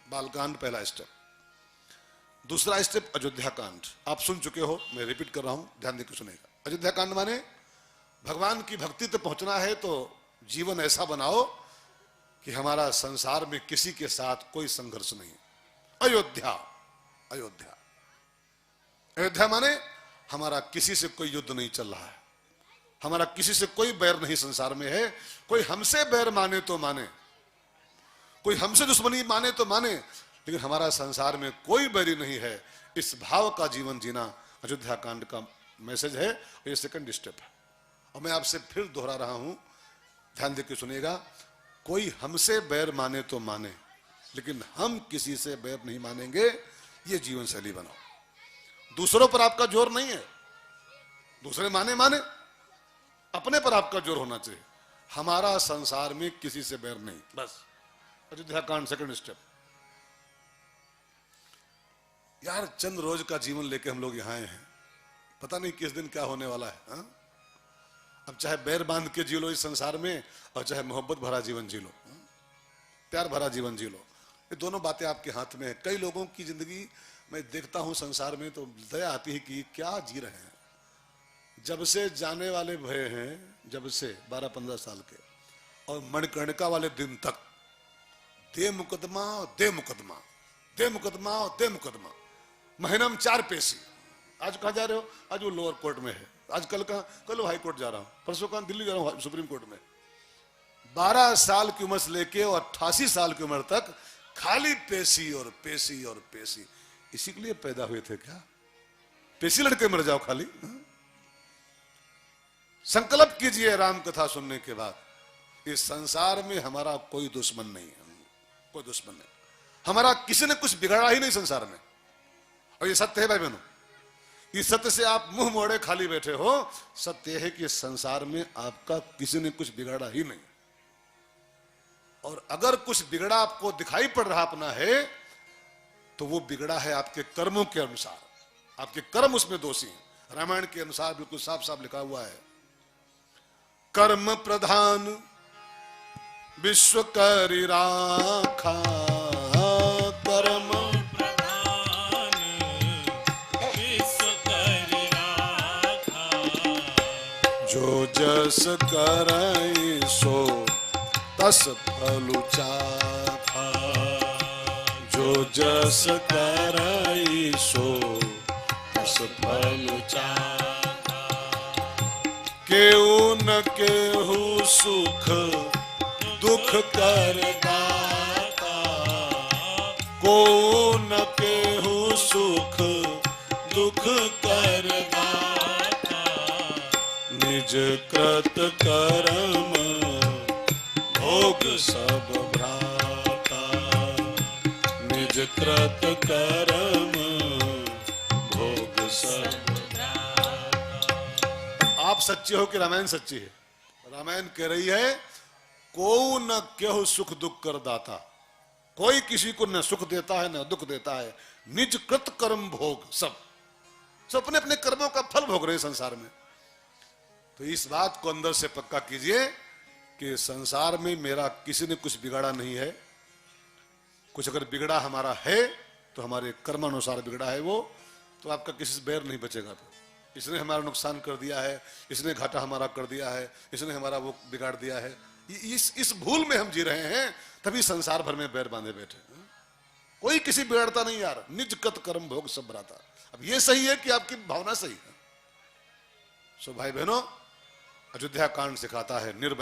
बालकांड पहला स्टेप। दूसरा स्टेप अयोध्या कांड। आप सुन चुके हो, मैं रिपीट कर रहा हूं, ध्यान देकर सुनेगा। अयोध्या कांड माने भगवान की भक्ति तक पहुंचना है तो जीवन ऐसा बनाओ कि हमारा संसार में किसी के साथ कोई संघर्ष नहीं। अयोध्या, अयोध्या, अयोध्या माने हमारा किसी से कोई युद्ध नहीं चल रहा है, हमारा किसी से कोई बैर नहीं संसार में है। कोई हमसे बैर माने तो माने, कोई हमसे दुश्मनी माने तो माने, लेकिन हमारा संसार में कोई बैरी नहीं है। इस भाव का जीवन जीना अयोध्या कांड का मैसेज है, और ये सेकंड स्टेप है। और मैं आपसे फिर दोहरा रहा हूं, ध्यान देकर सुनिएगा। कोई हमसे बैर माने तो माने, लेकिन हम किसी से बैर नहीं मानेंगे। ये जीवन शैली बनाओ। दूसरों पर आपका जोर नहीं है, दूसरे माने माने, अपने पर आपका जोर होना चाहिए। हमारा संसार में किसी से बैर नहीं, बस। अयोध्या कांड सेकंड स्टेप। यार चंद रोज का जीवन लेके हम लोग यहां आए हैं, पता नहीं किस दिन क्या होने वाला है। हा? अब चाहे बैर बांध के जी लो इस संसार में, और चाहे मोहब्बत भरा जीवन जी लो, प्यार भरा जीवन जी लो, ये दोनों बातें आपके हाथ में है। कई लोगों की जिंदगी मैं देखता हूं संसार में तो दया आती है कि क्या जी रहे हैं। जब से जाने वाले भय हैं, जब से 12-15 साल के, और मणिकर्णिका वाले दिन तक दे मुकदमा, दे मुकदमा, दे मुकदमा, दे मुकदमा, महीना में 4 पेशी। आज कहाँ जा रहे हो? आज वो लोअर कोर्ट में है, आज कल हाई कोर्ट जा रहा हूं, परसों कहाँ दिल्ली जा रहा हूं सुप्रीम कोर्ट में। 12 साल की उम्र से लेके और 88 साल की उम्र तक खाली पेशी और पेशी और पेशी। इसी के लिए पैदा हुए थे क्या? पेशी लड़के मर जाओ खाली। संकल्प कीजिए राम कथा सुनने के बाद, इस संसार में हमारा कोई दुश्मन नहीं है, कोई दुश्मन नहीं। हमारा किसी ने कुछ बिगाड़ा ही नहीं संसार में, और ये सत्य है भाई बहनों। इस सत्य से आप मुंह मोड़े खाली बैठे हो, सत्य है कि संसार में आपका किसी ने कुछ बिगाड़ा ही नहीं। और अगर कुछ बिगड़ा आपको दिखाई पड़ रहा अपना है, तो वो बिगड़ा है आपके कर्मों के अनुसार। आपके कर्म उसमें दोषी हैं। रामायण के अनुसार बिल्कुल साफ साफ लिखा हुआ है, कर्म प्रधान विश्व करि राखा, कर्म प्रधान विश्व करि राखा, जो जस करई सो तस फलु चाखा, जो जस करई सो तस फलु चाखा, केहू न केहू सुख दुख कर दाता, को न केहू सुख दुख कर दाता, निज कृत कर्म भोग सब भ्राता, निज कृत कर्म भोग सब भ्राता। आप सच्चे हो कि रामायण सच्ची है? रामायण कह रही है को न केहू सुख दुख कर दाता, कोई किसी को न सुख देता है न दुख देता है। निज कृत कर्म भोग सब अपने अपने कर्मों का फल भोग रहे हैं संसार में। तो इस बात को अंदर से पक्का कीजिए कि संसार में मेरा किसी ने कुछ बिगाड़ा नहीं है। कुछ अगर बिगड़ा हमारा है तो हमारे कर्मानुसार बिगड़ा है वो, तो आपका किसी से बैर नहीं बचेगा। फिर इसने हमारा नुकसान कर दिया है, इसने घाटा हमारा कर दिया है, इसने हमारा वो बिगाड़ दिया है, इस भूल में हम जी रहे हैं, तभी संसार भर में बैर बांधे बैठे। कोई किसी बिगाड़ता नहीं यार, निज कृत कर्म भोग सब भ्राता। अब ये सही है कि आपकी भावना सही है। सो भाई बहनों, अयोध्या कांड सिखाता है निर्भय